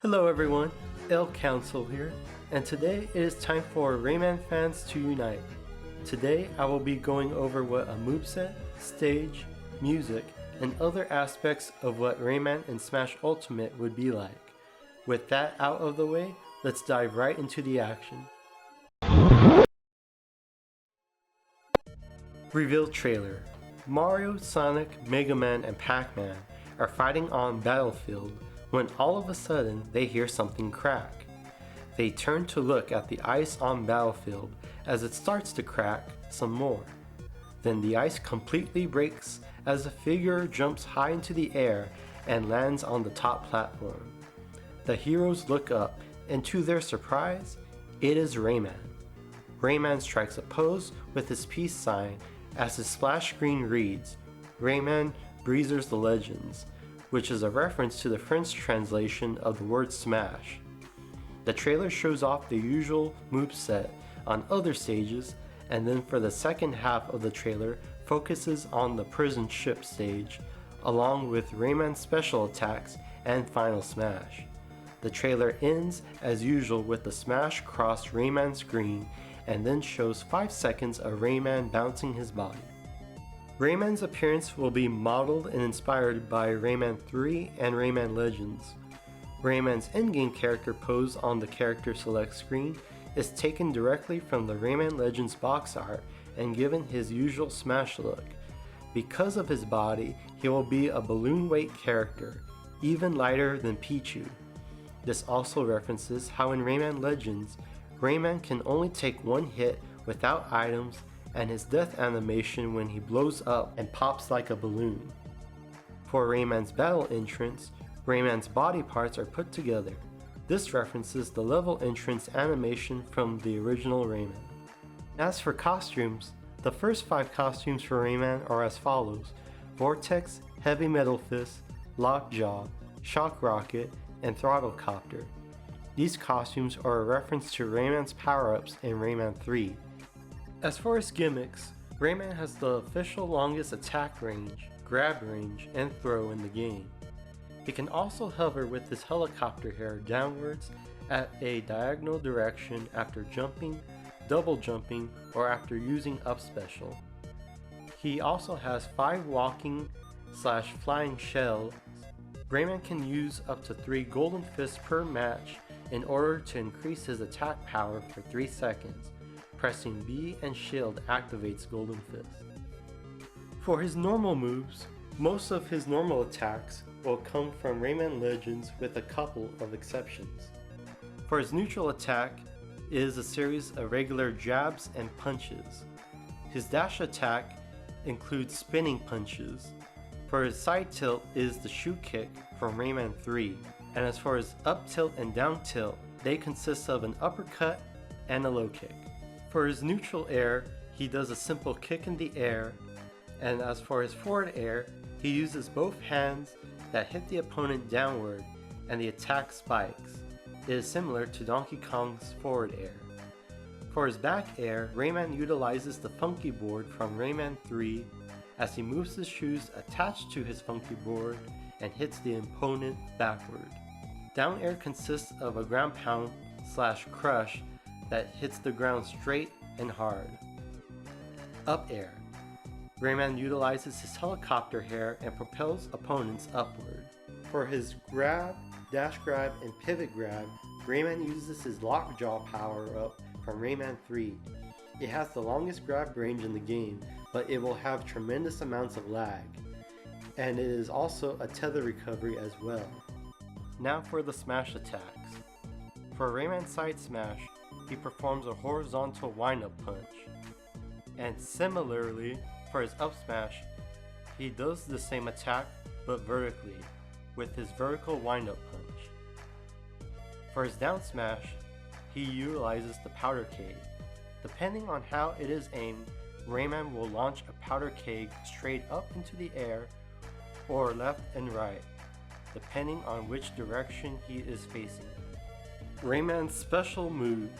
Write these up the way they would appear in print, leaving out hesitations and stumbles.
Hello everyone, L Council here, and today it is time for Rayman fans to unite. Today I will be going over what a moveset, stage, music, and other aspects of what Rayman in Smash Ultimate would be like. With that out of the way, let's dive right into the action. Reveal trailer. Mario, Sonic, Mega Man, and Pac-Man are fighting on Battlefield when all of a sudden they hear something crack. They turn to look at the ice on Battlefield as it starts to crack some more. Then the ice completely breaks as a figure jumps high into the air and lands on the top platform. The heroes look up, and to their surprise, it is Rayman. Rayman strikes a pose with his peace sign as his splash screen reads, "Rayman Breezers the Legends," which is a reference to the French translation of the word smash. The trailer shows off the usual moveset on other stages, and then for the second half of the trailer focuses on the prison ship stage, along with Rayman's special attacks and final smash. The trailer ends as usual with the smash across Rayman's screen and then shows 5 seconds of Rayman bouncing his body. Rayman's appearance will be modeled and inspired by Rayman 3 and Rayman Legends. Rayman's in-game character pose on the character select screen is taken directly from the Rayman Legends box art and given his usual Smash look. Because of his body, he will be a balloon weight character, even lighter than Pichu. This also references how in Rayman Legends, Rayman can only take one hit without items and his death animation when he blows up and pops like a balloon. For Rayman's battle entrance, Rayman's body parts are put together. This references the level entrance animation from the original Rayman. As for costumes, the first 5 costumes for Rayman are as follows: Vortex, Heavy Metal Fist, Lockjaw, Shock Rocket, and Throttle Copter. These costumes are a reference to Rayman's power-ups in Rayman 3. As far as gimmicks, Rayman has the official longest attack range, grab range, and throw in the game. He can also hover with his helicopter hair downwards at a diagonal direction after jumping, double jumping, or after using up special. He also has 5 walking/flying shells. Rayman can use up to 3 golden fists per match in order to increase his attack power for 3 seconds. Pressing B and shield activates Golden Fist. For his normal moves, most of his normal attacks will come from Rayman Legends with a couple of exceptions. For his neutral attack is a series of regular jabs and punches. His dash attack includes spinning punches. For his side tilt is the shoot kick from Rayman 3, and as for his up tilt and down tilt, they consist of an uppercut and a low kick. For his neutral air, he does a simple kick in the air, and as for his forward air, he uses both hands that hit the opponent downward and the attack spikes. It is similar to Donkey Kong's forward air. For his back air, Rayman utilizes the funky board from Rayman 3 as he moves his shoes attached to his funky board and hits the opponent backward. Down air consists of a ground pound/crush that hits the ground straight and hard. Up air. Rayman utilizes his helicopter hair and propels opponents upward. For his grab, dash grab, and pivot grab, Rayman uses his Lockjaw power-up from Rayman 3. It has the longest grab range in the game, but it will have tremendous amounts of lag. And it is also a tether recovery as well. Now for the smash attacks. For Rayman's side smash, he performs a horizontal wind-up punch. And similarly, for his up smash, he does the same attack but vertically, with his vertical wind-up punch. For his down smash, he utilizes the powder keg. Depending on how it is aimed, Rayman will launch a powder keg straight up into the air or left and right, depending on which direction he is facing. Rayman's special moves.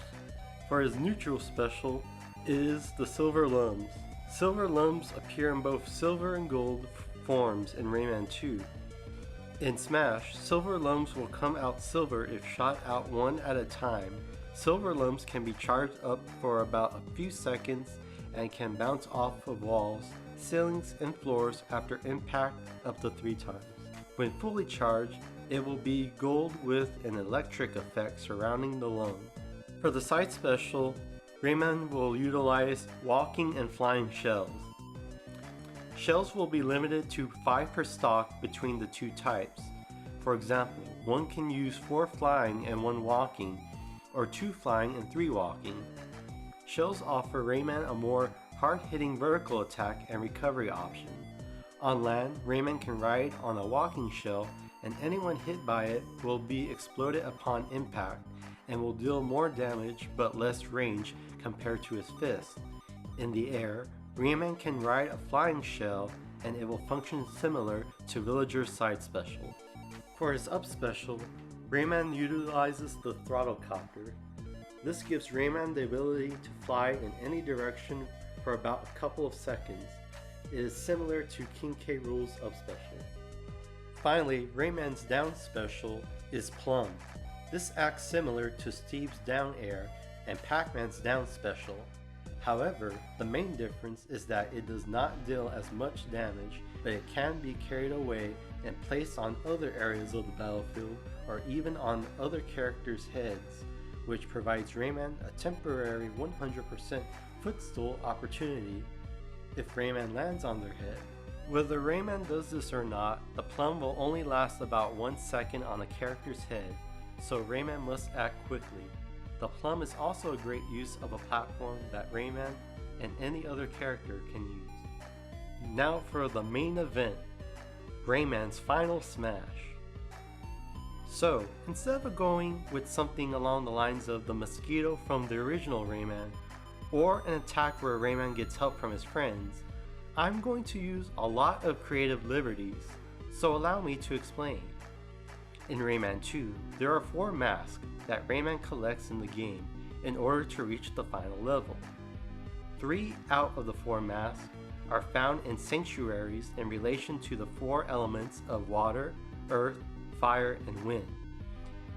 For his neutral special is the Silver Lums. Silver Lums appear in both silver and gold forms in Rayman 2. In Smash, silver lumps will come out silver if shot out one at a time. Silver lumps can be charged up for about a few seconds and can bounce off of walls, ceilings, and floors after impact up to 3 times. When fully charged, it will be gold with an electric effect surrounding the lump. For the side special, Rayman will utilize walking and flying shells. Shells will be limited to 5 per stock between the 2 types. For example, one can use 4 flying and 1 walking, or 2 flying and 3 walking. Shells offer Rayman a more hard-hitting vertical attack and recovery option. On land, Rayman can ride on a walking shell, and anyone hit by it will be exploded upon impact and will deal more damage but less range compared to his fist. In the air, Rayman can ride a flying shell and it will function similar to Villager's side special. For his up special, Rayman utilizes the throttle copter. This gives Rayman the ability to fly in any direction for about a couple of seconds. It is similar to King K. Rool's up special. Finally, Rayman's down special is Plum. This acts similar to Steve's down air and Pac-Man's down special. However, the main difference is that it does not deal as much damage, but it can be carried away and placed on other areas of the battlefield or even on other characters' heads, which provides Rayman a temporary 100% footstool opportunity if Rayman lands on their head. Whether Rayman does this or not, the plum will only last about 1 second on a character's head, so Rayman must act quickly. The plum is also a great use of a platform that Rayman and any other character can use. Now for the main event, Rayman's final smash. So, instead of going with something along the lines of the mosquito from the original Rayman, or an attack where Rayman gets help from his friends, I'm going to use a lot of creative liberties, so allow me to explain. In Rayman 2, there are 4 masks that Rayman collects in the game in order to reach the final level. 3 out of the 4 masks are found in sanctuaries in relation to the 4 elements of water, earth, fire, and wind.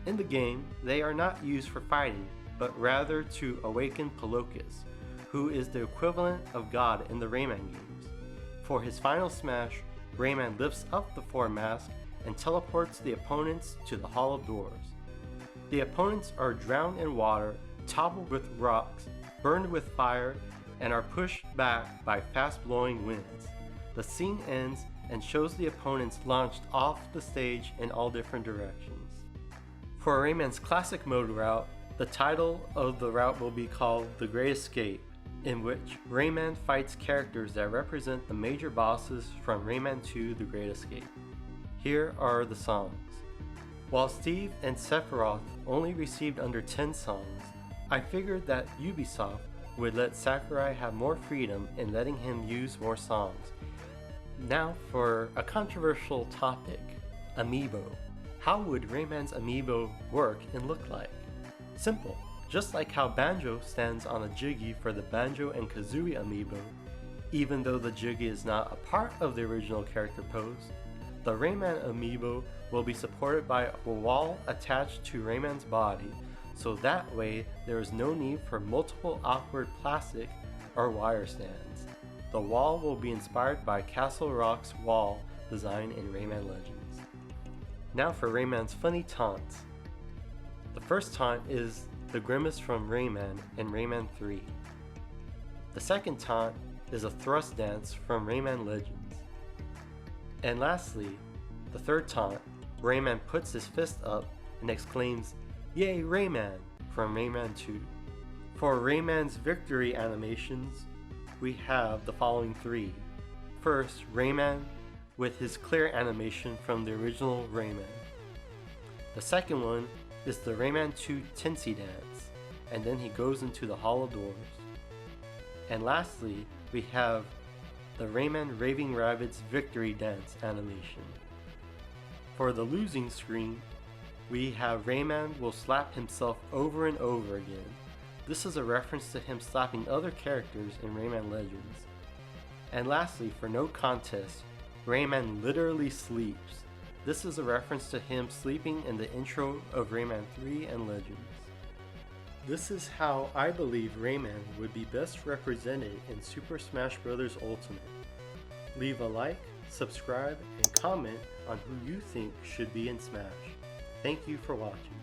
In the game, they are not used for fighting, but rather to awaken Palokus, who is the equivalent of God in the Rayman games. For his final smash, Rayman lifts up the 4 masks and teleports the opponents to the Hall of Doors. The opponents are drowned in water, toppled with rocks, burned with fire, and are pushed back by fast-blowing winds. The scene ends and shows the opponents launched off the stage in all different directions. For Rayman's classic mode route, the title of the route will be called The Great Escape, in which Rayman fights characters that represent the major bosses from Rayman 2 The Great Escape. Here are the songs. While Steve and Sephiroth only received under 10 songs, I figured that Ubisoft would let Sakurai have more freedom in letting him use more songs. Now for a controversial topic, Amiibo. How would Rayman's Amiibo work and look like? Simple. Just like how Banjo stands on a Jiggy for the Banjo and Kazooie Amiibo, even though the Jiggy is not a part of the original character pose, the Rayman Amiibo will be supported by a wall attached to Rayman's body, so that way there is no need for multiple awkward plastic or wire stands. The wall will be inspired by Castle Rock's wall design in Rayman Legends. Now for Rayman's funny taunts. The first taunt is the grimace from Rayman in Rayman 3. The second taunt is a thrust dance from Rayman Legends. And lastly, the third taunt, Rayman puts his fist up and exclaims, "Yay Rayman!" from Rayman 2. For Rayman's victory animations, we have the following 3. First, Rayman with his clear animation from the original Rayman. The second one is the Rayman 2 Tinsy dance, and then he goes into the Hall of Doors. And lastly, we have the Rayman Raving Rabbit's victory dance animation. For the losing screen, we have Rayman will slap himself over and over again. This is a reference to him slapping other characters in Rayman Legends. And lastly, for no contest, Rayman literally sleeps. This is a reference to him sleeping in the intro of Rayman 3 and Legends. This is how I believe Rayman would be best represented in Super Smash Bros. Ultimate. Leave a like, subscribe, and comment on who you think should be in Smash. Thank you for watching.